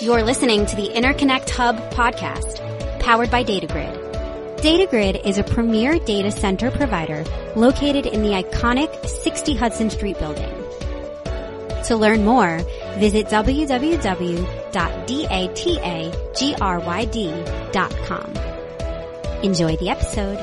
You're listening to the Interconnect Hub podcast, powered by DataGryd. DataGryd is a premier data center provider located in the iconic 60 Hudson Street building. To learn more, visit www.datagryd.com. Enjoy the episode.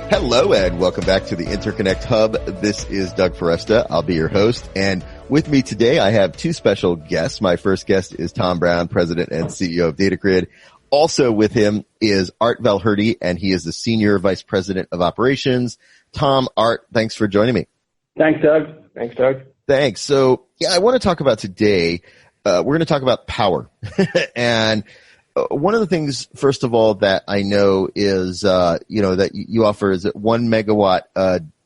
Hello and welcome back to the Interconnect Hub. This is Doug Foresta. I'll be your host. And with me today, I have two special guests. My first guest is Tom Brown, President and CEO of DataGryd. Also with him is Art Valhuerdi, and he is the Senior Vice President of Operations. Tom, Art, thanks for joining me. Thanks, Doug. Thanks. So, I want to talk about today, we're going to talk about power. And one of the things, first of all, that I know is, that you offer is 1 megawatt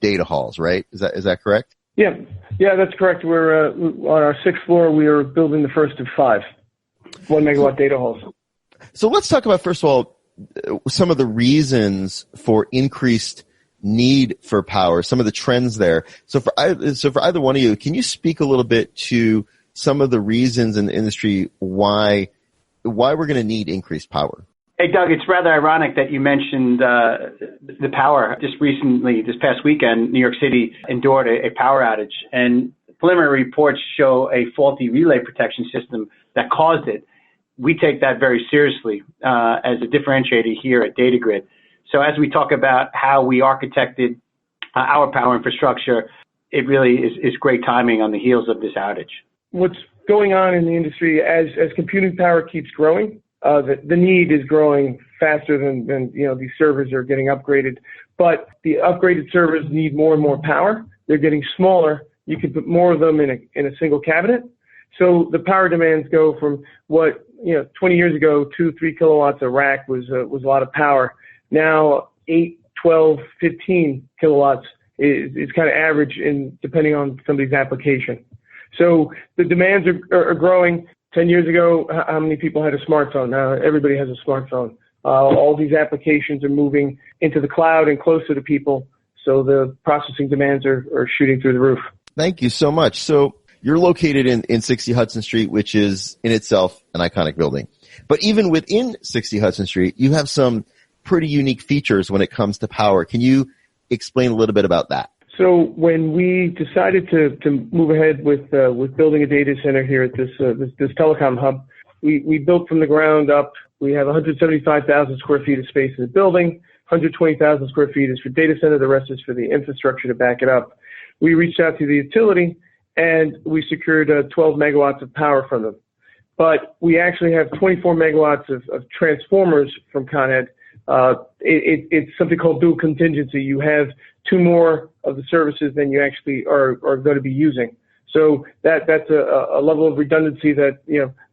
data halls, right? Is that correct? Yeah, that's correct. We're on our sixth floor. We are building the first of 5 1 megawatt data halls. So let's talk about, first of all, some of the reasons for increased need for power, some of the trends there. So for either one of you, can you speak a little bit to some of the reasons in the industry why we're going to need increased power? Hey, Doug, it's rather ironic that you mentioned the power. Just recently, this past weekend, New York City endured a power outage, and preliminary reports show a faulty relay protection system that caused it. We take that very seriously as a differentiator here at DataGryd. So as we talk about how we architected our power infrastructure, it really is great timing on the heels of this outage. What's going on in the industry as computing power keeps growing, the need is growing faster than these servers are getting upgraded. But the upgraded servers need more and more power. They're getting smaller. You can put more of them in a single cabinet. So the power demands go from what 20 years ago, 2-3 kilowatts a rack was a lot of power. Now 8, 12, 15 kilowatts is kind of average depending on somebody's application. So the demands are growing. 10 years ago, how many people had a smartphone? Now everybody has a smartphone. All these applications are moving into the cloud and closer to people, so the processing demands are shooting through the roof. Thank you so much. So you're located in 60 Hudson Street, which is in itself an iconic building. But even within 60 Hudson Street, you have some pretty unique features when it comes to power. Can you explain a little bit about that? So when we decided to move ahead with building a data center here at this telecom hub, we built from the ground up. We have 175,000 square feet of space in the building. 120,000 square feet is for data center. The rest is for the infrastructure to back it up. We reached out to the utility and we secured 12 megawatts of power from them. But we actually have 24 megawatts of transformers from Con Ed. It's something called dual contingency. You have 2 more of the services than you actually are going to be using. So that's a level of redundancy that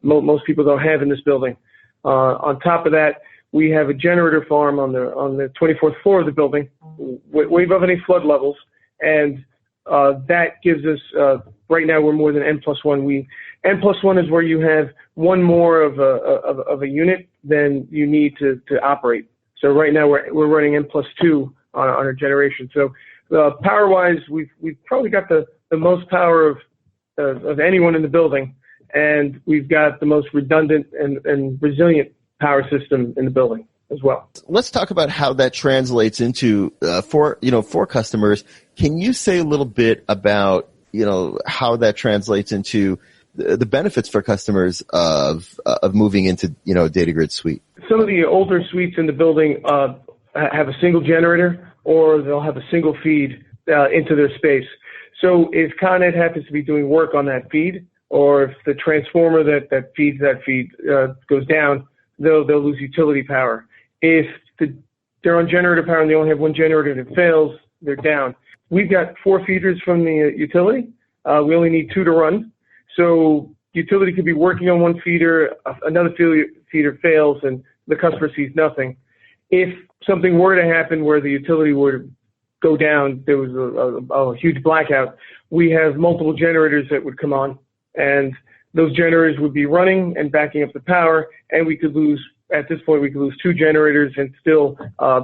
most people don't have in this building. On top of that, we have a generator farm on the 24th floor of the building, way above any flood levels, and that gives us right now we're more than N+1. N+1 is where you have 1 more of a unit than you need to operate. So right now we're running N+2 on our generation. So power-wise, we've probably got the most power of anyone in the building, and we've got the most redundant and resilient power system in the building as well. Let's talk about how that translates into for customers. Can you say a little bit about how that translates into the benefits for customers of moving into DataGryd suite? Some of the older suites in the building have a single generator, or they'll have a single feed into their space. So if Con Ed happens to be doing work on that feed, or if the transformer that feeds that feed goes down, they'll lose utility power. If they're on generator power and they only have 1 generator and it fails, they're down. We've got 4 feeders from the utility. We only need 2 to run. So utility could be working on 1 feeder, another feeder fails, and the customer sees nothing. If something were to happen where the utility were to go down, there was a huge blackout, we have multiple generators that would come on, and those generators would be running and backing up the power, and at this point, we could lose 2 generators and still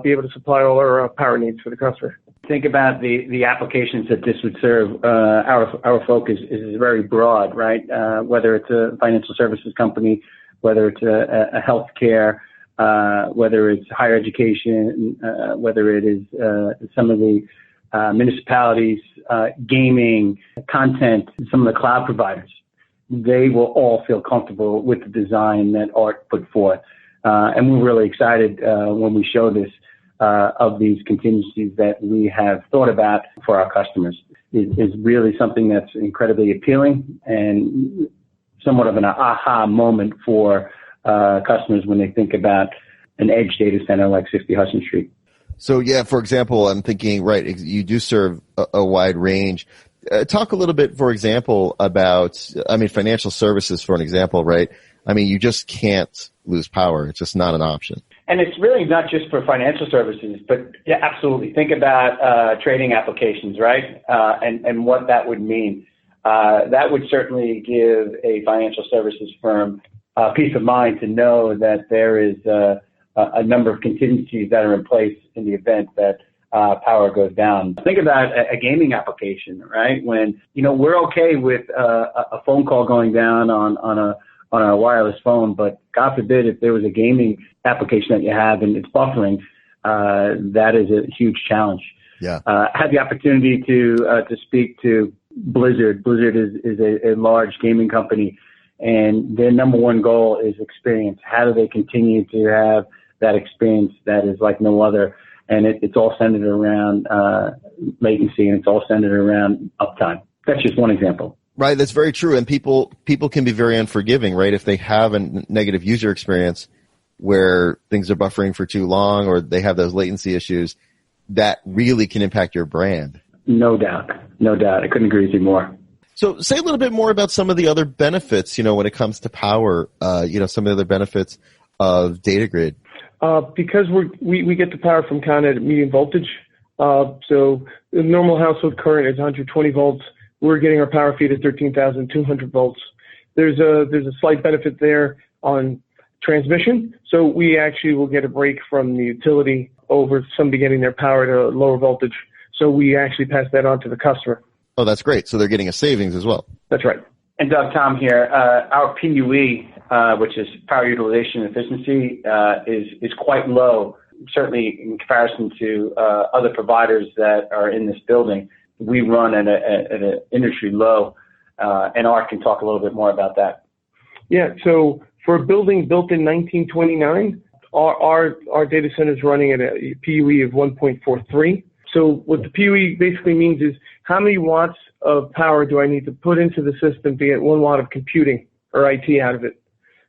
be able to supply all our power needs for the customer. Think about the applications that this would serve. Our focus is very broad, right? Whether it's a financial services company, whether it's a healthcare, whether it's higher education, whether it is some of the municipalities, gaming, content, some of the cloud providers. They will all feel comfortable with the design that Art put forth. And we're really excited when we show this of these contingencies that we have thought about for our customers. Is really something that's incredibly appealing and somewhat of an aha moment for customers when they think about an edge data center like 60 Hudson Street. So yeah, for example, I'm thinking, right, you do serve a wide range. Talk a little bit, for example, about, financial services, for an example, right? You just can't lose power. It's just not an option. And it's really not just for financial services, but yeah, absolutely. Think about trading applications, right? And what that would mean. That would certainly give a financial services firm peace of mind to know that there is a number of contingencies that are in place in the event that power goes down. Think about a gaming application, right? When, we're okay with a phone call going down on a wireless phone, but God forbid if there was a gaming application that you have and it's buffering, that is a huge challenge. Yeah. I had the opportunity to speak to Blizzard. Blizzard is a large gaming company, and their number one goal is experience. How do they continue to have that experience that is like no other? And it's all centered around latency, and it's all centered around uptime. That's just one example. Right, that's very true. And people can be very unforgiving, right? If they have a negative user experience where things are buffering for too long or they have those latency issues, that really can impact your brand. No doubt. I couldn't agree with you more. So say a little bit more about some of the other benefits, when it comes to power, some of the other benefits of DataGryd. Because we get the power from Con Ed at medium voltage. So the normal household current is 120 volts. We're getting our power feed at 13,200 volts. There's a slight benefit there on transmission. So we actually will get a break from the utility over somebody getting their power to lower voltage. So we actually pass that on to the customer. Oh, that's great. So they're getting a savings as well. That's right. And Doug, Tom here. Our PUE, which is power utilization efficiency, is quite low, certainly in comparison to other providers that are in this building. We run at an industry low, and Art can talk a little bit more about that. Yeah, so for a building built in 1929, our data center is running at a PUE of 1.43. So what the PUE basically means is how many watts of power do I need to put into the system to get 1 watt of computing or IT out of it?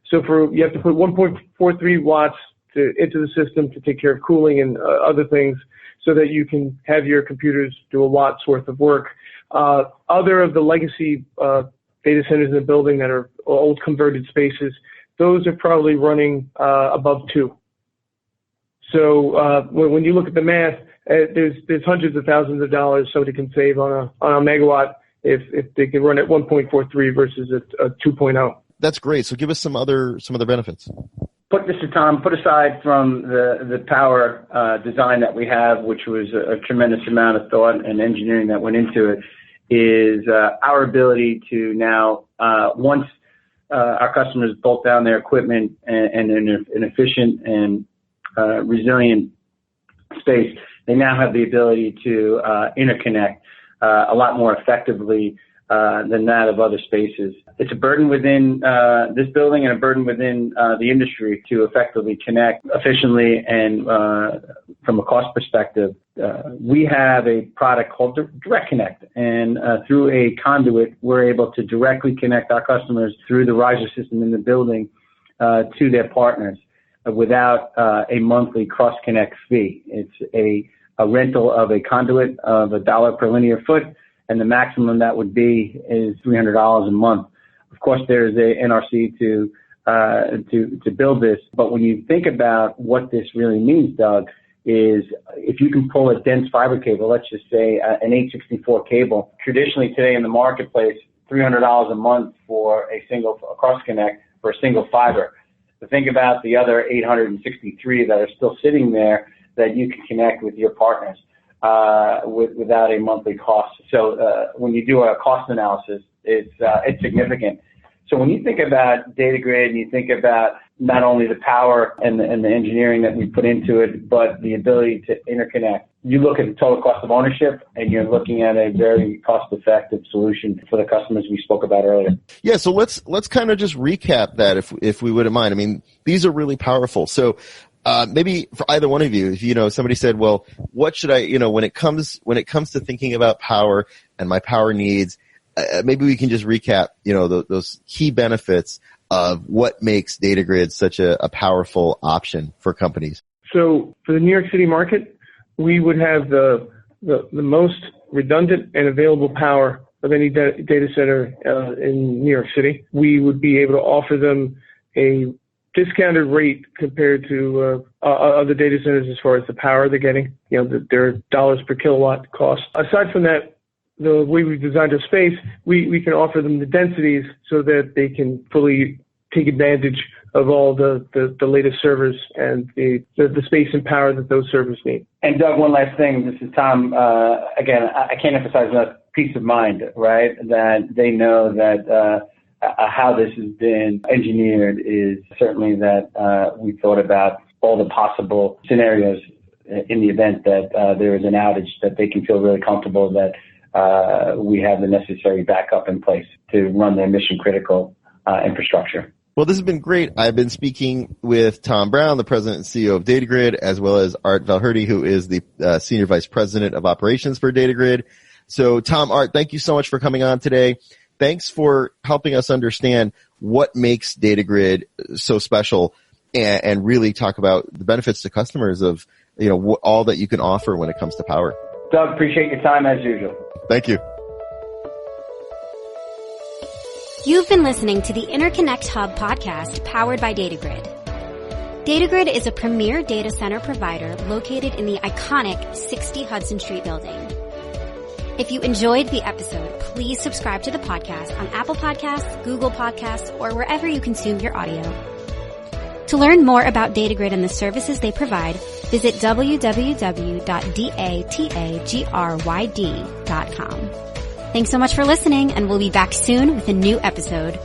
So you have to put 1.43 watts into the system to take care of cooling and other things, so that you can have your computers do a watt's worth of work. Other of the legacy data centers in the building that are old converted spaces, those are probably running above 2. So when you look at the math, there's hundreds of thousands of dollars somebody can save on a megawatt if they can run at 1.43 versus a 2.0. That's great. So give us some other benefits. Mr. Tom, put aside from the power design that we have, which was a tremendous amount of thought and engineering that went into it, is our ability to now, once our customers bolt down their equipment and in an efficient and resilient space, they now have the ability to interconnect a lot more effectively than that of other spaces. It's a burden within this building and a burden within the industry to effectively connect efficiently and from a cost perspective. We have a product called Direct Connect, and through a conduit, we're able to directly connect our customers through the riser system in the building to their partners without a monthly cross-connect fee. It's a rental of a conduit of $1 per linear foot, and the maximum that would be is $300 a month. Of course, there's a NRC to build this, but when you think about what this really means, Doug, is if you can pull a dense fiber cable, let's just say an 864 cable, traditionally today in the marketplace, $300 a month for a single cross connect for a single fiber. But think about the other 863 that are still sitting there that you can connect with your partners. without a monthly cost. So when you do a cost analysis, it's significant. So when you think about DataGryd and you think about not only the power and the engineering that we put into it, but the ability to interconnect, you look at the total cost of ownership and you're looking at a very cost-effective solution for the customers we spoke about earlier. Yeah, so let's kind of just recap that if we wouldn't mind. I mean, these are really powerful. So maybe for either one of you, if somebody said, well, what should I, when it comes to thinking about power and my power needs, maybe we can just recap, those key benefits of what makes DataGryd such a powerful option for companies. So for the New York City market, we would have the most redundant and available power of any data center in New York City. We would be able to offer them a discounted rate compared to other data centers as far as the power they're getting, their dollars per kilowatt cost. Aside from that, the way we've designed our space, we can offer them the densities so that they can fully take advantage of all the latest servers and the space and power that those servers need. And Doug, one last thing. This is Tom. Again, I can't emphasize enough peace of mind, right? That they know that how this has been engineered is certainly that we thought about all the possible scenarios in the event that there is an outage, that they can feel really comfortable that we have the necessary backup in place to run their mission-critical infrastructure. Well, this has been great. I've been speaking with Tom Brown, the president and CEO of DataGryd, as well as Art Valhuerdi, who is the senior vice president of operations for DataGryd. So, Tom, Art, thank you so much for coming on today. Thanks for helping us understand what makes DataGryd so special and really talk about the benefits to customers of, all that you can offer when it comes to power. Doug, appreciate your time as usual. Thank you. You've been listening to the Interconnect Hub podcast powered by DataGryd. DataGryd is a premier data center provider located in the iconic 60 Hudson Street building. If you enjoyed the episode, please subscribe to the podcast on Apple Podcasts, Google Podcasts, or wherever you consume your audio. To learn more about DataGryd and the services they provide, visit www.datagryd.com. Thanks so much for listening, and we'll be back soon with a new episode.